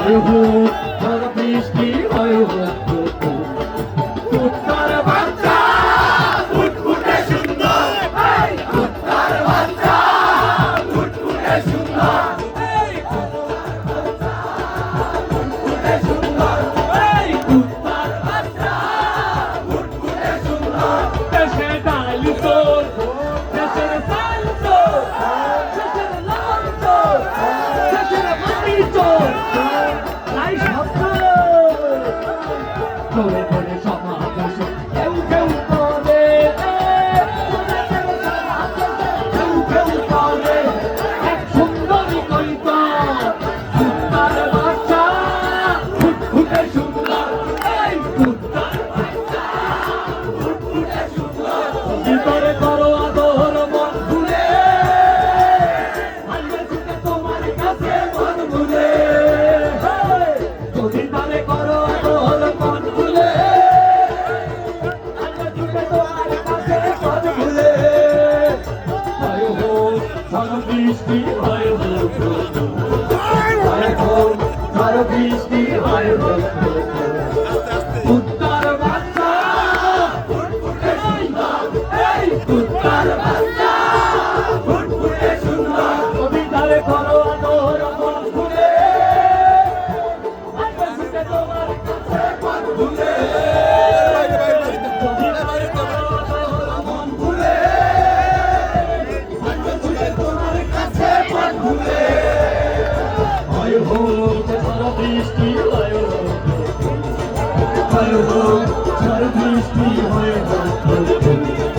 হয় হোক ঝড় বৃষ্টি হয় হোক কুত্তার বাচ্চা ফুটফুটে সুন্দর কুত্তার বাচ্চা ফুটফুটে সুন্দর ফুটফুটে সুন্দর কুত্তার বাচ্চা ফুটফুটে সুন্দর দেশে ডাল তোর দেশের চাল তোর দেশের লাল তোর দেশের মাটি তোর নাই শব্দ ধরে ধরে সমাবেশ কেউ কেউ করে কেউ কেউ করে এক সুন্দরী কইতো কুত্তার বাচ্চা ফুটফুটে সুন্দর এই কুত্তার বাচ্চা ফুটফুটে সুন্দর ভিতরে করো আদর মন খুলে আল্লাহ থেকে তোমার কাছে মন ভুলে যদি তারে করো আদর মন খুলে আল্লাহ থেকে তোমার কাছে মন ভুলে হয় হোক ঝড় বৃষ্টি হয় হোক হয় হোক ঝড় বৃষ্টি হয় হোক কুত্তার বাচ্চা ফুটফুটে সুন্দর এই কুত্তার বাচ্চা ফুটফুটে সুন্দর কবিতারে করো আদর মন খুলে আল্লাহ থেকে তোমার কাছে মন ভুলে কবিতারে করো আদর মন খুলে আল্লাহ থেকে তোমার কাছে মন ভুলে হয় হোক ঝড় বৃষ্টি হয় হোক ঝড় বৃষ্টি হয় হোক